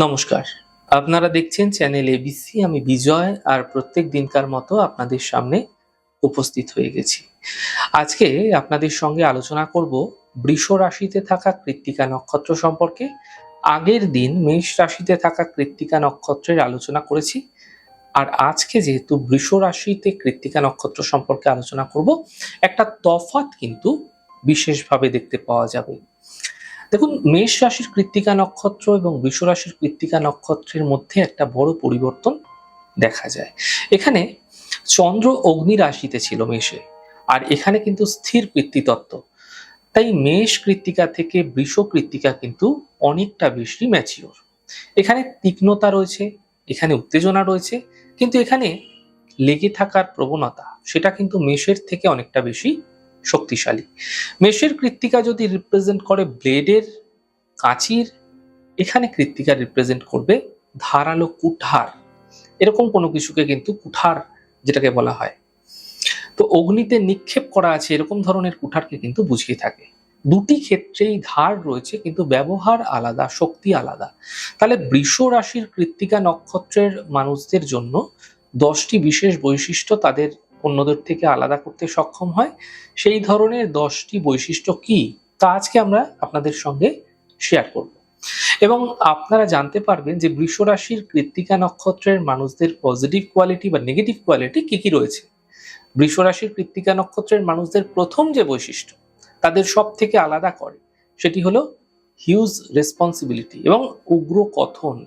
নমস্কার। আপনারা দেখছেন চ্যানেল এবিসি। আমি বিজয় আর প্রত্যেক দিনকার মতো আপনাদের সামনে উপস্থিত হয়ে গেছি। আজকে আপনাদের সঙ্গে আলোচনা করব বৃষ রাশিতে থাকা কৃত্তিকা নক্ষত্র সম্পর্কে। আগের দিন মেষ রাশিতে থাকা কৃত্তিকা নক্ষত্রের আলোচনা করেছি। আর আজকে যেহেতু বৃষ রাশিতে কৃত্তিকা নক্ষত্র সম্পর্কে আলোচনা করব, একটা তফাৎ কিন্তু বিশেষভাবে দেখতে পাওয়া যাবে। দেখুন, মেষ রাশির কৃত্তিকা নক্ষত্র এবং বৃষ রাশির কৃত্তিকা নক্ষত্রের মধ্যে একটা বড় পরিবর্তন দেখা যায়। এখানে চন্দ্র অগ্নি রাশিতে ছিল মেষে, আর এখানে কিন্তু স্থির কৃত্তিতত্ত্ব। তাই মেষ কৃত্তিকা থেকে বৃষ কৃত্তিকা কিন্তু অনেকটা বেশি ম্যাচিওর। এখানে তীক্ষ্ণতা রয়েছে, এখানে উত্তেজনা রয়েছে, কিন্তু এখানে লেগে থাকার প্রবণতা সেটা কিন্তু মেষের থেকে অনেকটা বেশি শক্তিশালী। মেষের কৃত্তিকা যদি রিপ্রেজেন্ট করে ব্লেডের, কাঁচির, এখানে কৃত্তিকা রিপ্রেজেন্ট করবে ধারালো কুঠার। এরকম কোনো কিছুকে কিন্তু কুঠার যেটাকে বলা হয়, তো অগ্নিতে নিক্ষেপ করা আছে এরকম ধরনের কুঠারকে কিন্তু বুঝিয়ে থাকে। দুটি ক্ষেত্রেই ধার রয়েছে, কিন্তু ব্যবহার আলাদা, শক্তি আলাদা। তাহলে বৃষ রাশির কৃত্তিকা নক্ষত্রের মানুষদের জন্য 10টি বিশেষ বৈশিষ্ট্য তাদের অন্যদের থেকে আলাদা করতে সক্ষম হয়। সেই ধরনের 10টি বৈশিষ্ট্য কি, তা আজকে আমরা আপনাদের সঙ্গে শেয়ার করব। এবং আপনারা জানতে পারবেন যে বৃষ রাশির কৃত্তিকা নক্ষত্রের মানুষদের পজিটিভ কোয়ালিটি বা নেগেটিভ কোয়ালিটি কি কি রয়েছে। বৃষ রাশির কৃত্তিকা নক্ষত্রের মানুষদের প্রথম যে বৈশিষ্ট্য তাদের সব থেকে আলাদা করে, সেটি হলো হিউজ রেসপন্সিবিলিটি এবং উগ্র কথন।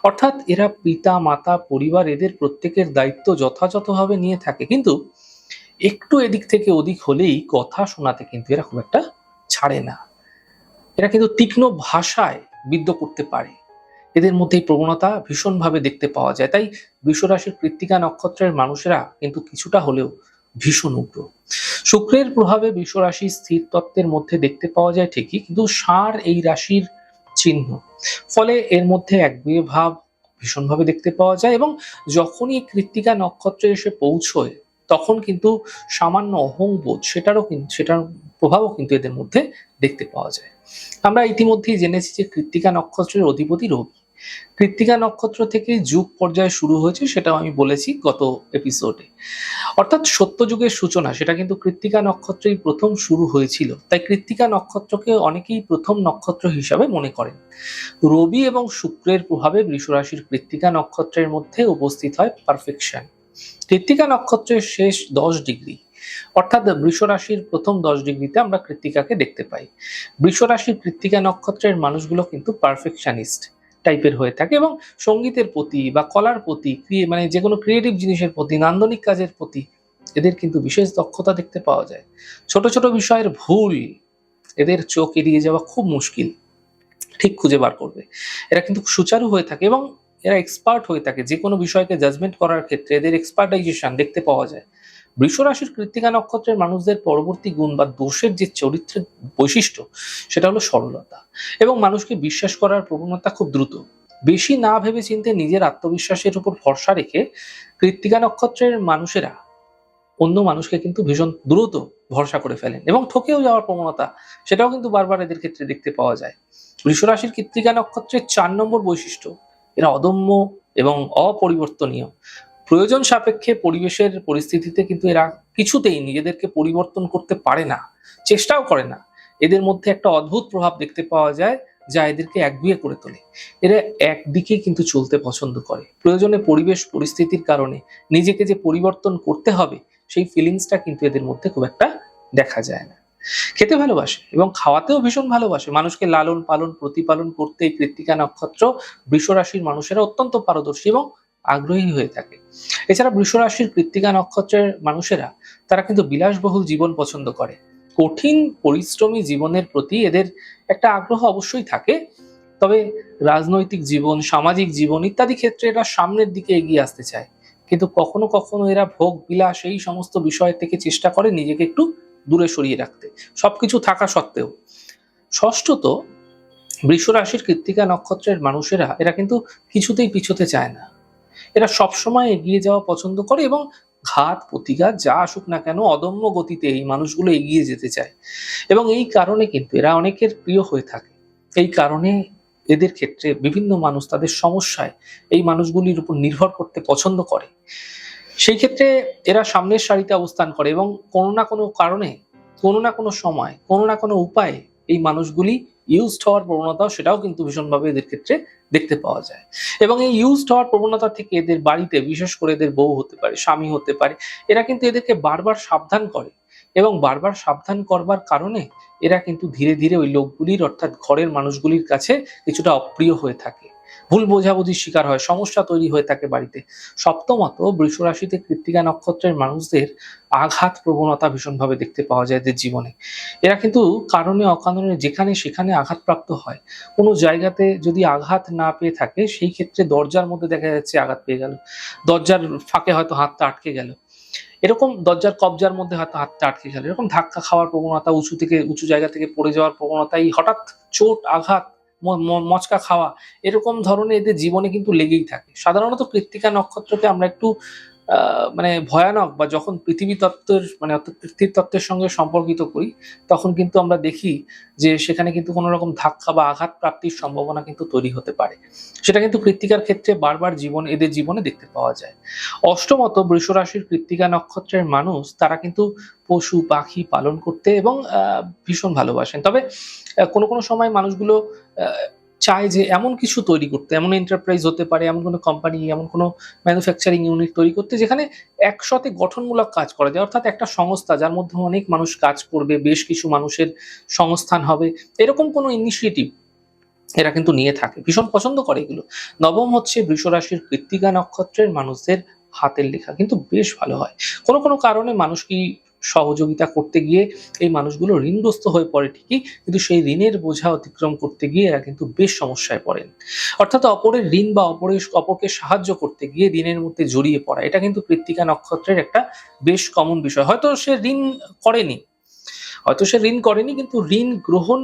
অর্থাৎ এরা পিতা, মাতা, পরিবার এদের প্রত্যেকের দায়িত্ব যথাযথভাবে নিয়ে থাকে, কিন্তু একটু এদিক থেকে ওদিক হলেই কথা শোনাতে কিন্তু এরা খুব একটা ছাড়ে না। এরা কিন্তু তীক্ষ্ণ ভাষায় বিদ্ধ করতে পারে। এদের মধ্যে এই প্রবণতা ভীষণভাবে দেখতে পাওয়া যায়। তাই বৃষ রাশির কৃত্তিকা নক্ষত্রের মানুষেরা কিন্তু কিছুটা হলেও ভীষণ উগ্র। শুক্রের প্রভাবে বৃষ রাশি স্থির তত্ত্বের মধ্যে দেখতে পাওয়া যায় ঠিকই, কিন্তু ষাঁড় এই রাশির চিহ্ন। ফলে এর মধ্যে একগুঁয়ে ভাব ভীষণভাবে দেখতে পাওয়া যায়, এবং যখনই কৃত্তিকা নক্ষত্রে এসে পৌঁছয় তখন কিন্তু সামান্য অহংবোধ সেটার প্রভাবও কিন্তু এদের মধ্যে দেখতে পাওয়া যায়। আমরা ইতিমধ্যেই জেনেছি যে কৃত্তিকা নক্ষত্রের অধিপতি রবি। কৃত্তিকা নক্ষত্র থেকে যুগ পর্যায়ে শুরু হয়েছে, সেটাও আমি বলেছি গত এপিসোডে। অর্থাৎ সত্যযুগের সূচনা সেটা কিন্তু কৃত্তিকা নক্ষত্রেই প্রথম শুরু হয়েছিল। তাই কৃত্তিকা নক্ষত্রকে অনেকেই প্রথম নক্ষত্র হিসাবে মনে করেন। রবি এবং শুক্রের প্রভাবে বৃষ রাশির কৃত্তিকা নক্ষত্রের মধ্যে উপস্থিত হয় পারফেকশন। কৃত্তিকা নক্ষত্রের শেষ 10 ডিগ্রি, অর্থাৎ বৃষ রাশির প্রথম 10 ডিগ্রিতে আমরা কৃত্তিকাকে দেখতে পাই। বৃষ রাশির কৃত্তিকা নক্ষত্রের মানুষগুলো কিন্তু পারফেকশনিস্ট টাইপের হয়ে থাকে, এবং সঙ্গীতের প্রতি বা কলার প্রতি, মানে যে কোনো ক্রিয়েটিভ জিনিসের প্রতি, নান্দনিক কাজের প্রতি এদের কিন্তু বিশেষ দক্ষতা দেখতে পাওয়া যায়। ছোট ছোট বিষয়ের ভুল এদের চোখ এড়িয়ে যাওয়া খুব মুশকিল, ঠিক খুঁজে বার করবে। এরা কিন্তু সুচারু হয়ে থাকে এবং এরা এক্সপার্ট হয়ে থাকে যে কোনো বিষয়কে জাজমেন্ট করার ক্ষেত্রে। এদের এক্সপার্টাইজেশন দেখতে পাওয়া যায়। বৃষ রাশির কৃত্তিকা নক্ষত্রের মানুষদের পরবর্তী গুণ বা দোষের যে চরিত্রের বৈশিষ্ট্য সেটা হলো সরলতা, এবং মানুষকে বিশ্বাস করার প্রবণতা খুব দ্রুত। বেশি না ভেবে চিন্তে নিজের আত্মবিশ্বাসের উপর ভরসা রেখে কৃত্তিকা নক্ষত্রের মানুষেরা অন্য মানুষকে কিন্তু ভীষণ দ্রুত ভরসা করে ফেলেন, এবং ঠকেও যাওয়ার প্রবণতা সেটাও কিন্তু বারবার এদের ক্ষেত্রে দেখতে পাওয়া যায়। বৃষ রাশির কৃত্তিকা নক্ষত্রের 4 নম্বর বৈশিষ্ট্য, এরা অদম্য এবং অপরিবর্তনীয়। প্রয়োজন সাপেক্ষে পরিবেশের পরিস্থিতিতে কিন্তু এরা কিছুতেই নিজেদেরকে পরিবর্তন করতে পারে না, চেষ্টাও করে না। এদের মধ্যে একটা অদ্ভুত প্রভাব দেখতে পাওয়া যায় যা এদেরকে একগুঁয়ে করে তোলে। এরা একদিকে কিন্তু চলতে পছন্দ করে। প্রয়োজনে পরিবেশ পরিস্থিতির কারণে নিজেকে যে পরিবর্তন করতে হবে সেই ফিলিংসটা কিন্তু এদের মধ্যে খুব একটা দেখা যায় না। খেতে ভালোবাসে এবং খাওয়াতেও ভীষণ ভালোবাসে। মানুষকে লালন পালন প্রতিপালন করতে এই কৃত্তিকা নক্ষত্র বৃষ রাশির মানুষেরা অত্যন্ত পারদর্শী এবং আগ্রহী হয়ে থাকে। এছাড়া বৃষ রাশির কৃত্তিকা নক্ষত্রের মানুষেরা তারা কিন্তু বিলাসবহুল জীবন পছন্দ করে। কঠিন পরিশ্রমী জীবনের প্রতি এদের একটা আগ্রহ অবশ্যই থাকে, তবে রাজনৈতিক জীবন, সামাজিক জীবন ইত্যাদি ক্ষেত্রে এরা সামনের দিকে এগিয়ে আসতে চায়। কিন্তু কখনো কখনো এরা ভোগ বিলাস এই সমস্ত বিষয় থেকে চেষ্টা করে নিজেকে একটু দূরে সরিয়ে রাখতে, সবকিছু থাকা সত্ত্বেও। ষষ্ঠত, বৃষ রাশির কৃত্তিকা নক্ষত্রের মানুষেরা এরা কিন্তু কিছুতেই পিছোতে চায় না। এরা সবসময় এগিয়ে যাওয়া পছন্দ করে, এবং ঘাত প্রতিঘাত যা আসুক না কেন অদম্য গতিতে এই মানুষগুলো এগিয়ে যেতে চায়, এবং এই কারণে কিন্তু এরা অনেকের প্রিয় হয়ে থাকে। এই কারণে এদের ক্ষেত্রে বিভিন্ন মানুষ তাদের সমস্যায় এই মানুষগুলির উপর নির্ভর করতে পছন্দ করে, সেই ক্ষেত্রে এরা সামনের সারিতে অবস্থান করে এবং কোনো না কোনো কারণে, কোনো না কোনো সময়, কোনো না কোনো উপায়ে এই মানুষগুলি ইউজড হওয়ার প্রবণতাও সেটাও কিন্তু ভীষণভাবে এদের ক্ষেত্রে দেখতে পাওয়া যায়। এবং এই ইউজড হওয়ার প্রবণতা থেকে এদের বাড়িতে, বিশেষ করে এদের বউ হতে পারে, স্বামী হতে পারে, এরা কিন্তু এদেরকে বারবার সাবধান করে এবং বারবার সাবধান করবার কারণে এরা কিন্তু ধীরে ধীরে ওই লোকগুলির, অর্থাৎ ঘরের মানুষগুলির কাছে কিছুটা অপ্রিয় হয়ে থাকে, ভুল বোঝাবুঝির শিকার হয়, সমস্যা তৈরি হয়ে থাকে বাড়িতে। সপ্তমত, বৃষ রাশিতে কৃত্তিকা নক্ষত্রের মানুষদের আঘাত প্রবণতা ভীষণভাবে দেখতে পাওয়া যায় এদের জীবনে। এরা কিন্তু কারণে অকারণে যেখানে সেখানে আঘাতপ্রাপ্ত হয়। কোনো জায়গাতে যদি আঘাত না পেয়ে থাকে, সেই ক্ষেত্রে দরজার মধ্যে দেখা যাচ্ছে আঘাত পেয়ে গেল, দরজার ফাঁকে হয়তো হাতটা আটকে গেল, এরকম দরজার কবজার মধ্যে হয়তো হাতটা আটকে গেল, এরকম ধাক্কা খাওয়ার প্রবণতা, উঁচু জায়গা থেকে পড়ে যাওয়ার প্রবণতা, এই হঠাৎ চোট আঘাত, মচকা খাওয়া, এরকম ধরনের এদের জীবনে কিন্তু লেগেই থাকে। সাধারণত কৃত্তিকা নক্ষত্রকে আমরা একটু মানে ভয়ানক, বা যখন পৃথিবী তত্ত্বের মানে অর্থাৎ পৃথিবীর তত্ত্বের সঙ্গে সম্পর্কিত করি, তখন কিন্তু আমরা দেখি যে সেখানে কিন্তু কোনো রকম ধাক্কা বা আঘাত প্রাপ্তির সম্ভাবনা কিন্তু তৈরি হতে পারে। সেটা কিন্তু কৃত্তিকার ক্ষেত্রে বারবার এদের জীবনে দেখতে পাওয়া যায়। অষ্টমত, বৃষ রাশির কৃত্তিকা নক্ষত্রের মানুষ তারা কিন্তু পশু পাখি পালন করতে এবং ভীষণ ভালোবাসেন। তবে কোনো কোনো সময় মানুষগুলো চায় যে এমন কিছু তৈরি করতে, এমন এন্টারপ্রাইজ হতে পারে, এমন কোনো কোম্পানি, এমন কোনো ম্যানুফ্যাকচারিং ইউনিট তৈরি করতে যেখানে একসাথে গঠনমূলক কাজ করা যায়, অর্থাৎ একটা সংস্থা যার মধ্যে অনেক মানুষ কাজ করবে, বেশ কিছু মানুষের সংস্থান হবে, এরকম কোনো ইনিশিয়েটিভ এরা কিন্তু নিয়ে থাকে, ভীষণ পছন্দ করে এগুলো। নবম হচ্ছে, বৃষ রাশির কৃত্তিকা নক্ষত্রের মানুষদের হাতের লেখা কিন্তু বেশ ভালো হয়। কোনো কোনো কারণে মানুষ কি সহযোগিতা করতে গিয়ে এই মানুষগুলো ঋণগ্রস্ত হয়ে পড়ে ঠিকই, কিন্তু সেই ঋণের বোঝা অতিক্রম করতে গিয়ে এরা কিন্তু বেশ সমস্যায় পড়েন। অর্থাৎ অপরের ঋণ বা অপরকে সাহায্য করতে গিয়ে ঋণের মধ্যে জড়িয়ে পড়া, এটা কিন্তু কৃত্তিকা নক্ষত্রের একটা বেশ কমন বিষয়। হয়তো সে করেনি ঋণ করেনি, কিন্তু ঋণ গ্রহণ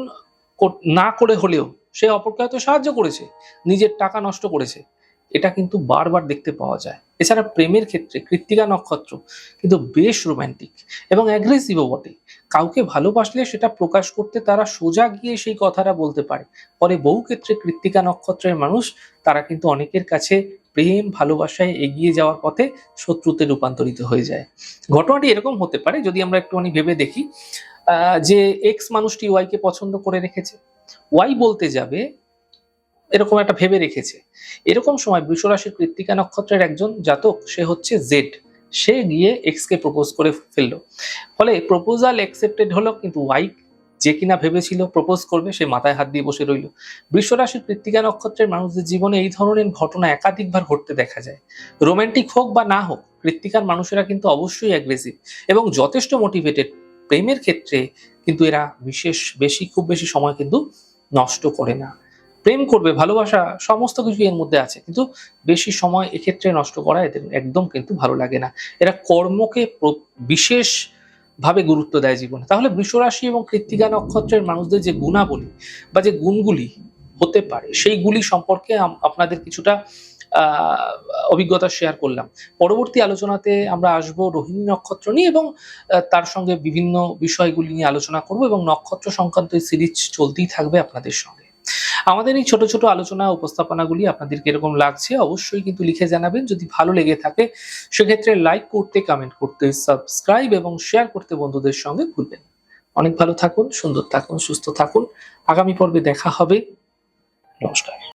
না করে হলেও সে অপরকে হয়তো সাহায্য করেছে, নিজের টাকা নষ্ট করেছে, এটা কিন্তু বারবার দেখতে পাওয়া যায়। এছাড়া প্রেমের ক্ষেত্রে কৃত্তিকা নক্ষত্র কিন্তু বেশ রোমান্টিক এবং অ্যাগ্রেসিভও বটে। কাউকে ভালোবাসলে সেটা প্রকাশ করতে তারা সোজা গিয়ে সেই কথাটা বলতে পারে। ফলে বহু ক্ষেত্রে কৃত্তিকা নক্ষত্রের মানুষ তারা কিন্তু অনেকের কাছে প্রেম ভালোবাসায় এগিয়ে যাওয়ার পথে শত্রুতে রূপান্তরিত হয়ে যায়। ঘটনাটি এরকম হতে পারে, যদি আমরা একটুখানি ভেবে দেখি, যে এক্স মানুষটি ওয়াই কে পছন্দ করে রেখেছে, ওয়াই বলতে যাবে এরকম একটা ভেবে রেখেছে, এরকম সময় বৃষ রাশির কৃত্তিকা নক্ষত্রের একজন জাতক, সে হচ্ছে জেড, সে গিয়ে এক্স কে প্রপোজ করে ফেললো। ফলে প্রপোজাল অ্যাকসেপ্টেড হলো, কিন্তু ওয়াই যে কিনা ভেবেছিল প্রপোজ করবে, সে মাথায় হাত দিয়ে বসে রইল। বৃষ রাশির কৃত্তিকা নক্ষত্রের মানুষদের জীবনে এই ধরনের ঘটনা একাধিকবার ঘটতে দেখা যায়। রোমান্টিক হোক বা না হোক, কৃত্তিকার মানুষেরা কিন্তু অবশ্যই অ্যাগ্রেসিভ এবং যথেষ্ট মোটিভেটেড। প্রেমের ক্ষেত্রে কিন্তু এরা খুব বেশি সময় কিন্তু নষ্ট করে না। প্রেম করবে, ভালোবাসা, সমস্ত কিছু এর মধ্যে আছে, কিন্তু বেশি সময় এক্ষেত্রে নষ্ট করা এদের একদম কিন্তু ভালো লাগে না। এরা কর্মকে বিশেষ ভাবে গুরুত্ব দেয় জীবনে। তাহলে বৃষ রাশি এবং কৃত্তিকা নক্ষত্রের মানুষদের যে গুণাবলী বা যে গুণগুলি হতে পারে, সেইগুলি সম্পর্কে আপনাদের কিছুটা অভিজ্ঞতা শেয়ার করলাম। পরবর্তী আলোচনাতে আমরা আসবো রোহিণী নক্ষত্র নিয়ে এবং তার সঙ্গে বিভিন্ন বিষয়গুলি নিয়ে আলোচনা করব, এবং নক্ষত্র সংক্রান্ত এই সিরিজ চলতেই থাকবে আপনাদের সঙ্গে। আমাদের এই ছোট ছোট আলোচনা উপস্থাপনাগুলি আপনাদের কিরকম লাগছে অবশ্যই কিন্তু লিখে জানাবেন। যদি ভালো লেগে থাকে সেক্ষেত্রে লাইক করতে, কমেন্ট করতে, সাবস্ক্রাইব এবং শেয়ার করতে বন্ধুদের সঙ্গে ভুলবেন না। অনেক ভালো থাকুন, সুন্দর থাকুন, সুস্থ থাকুন। আগামী পর্বে দেখা হবে। নমস্কার।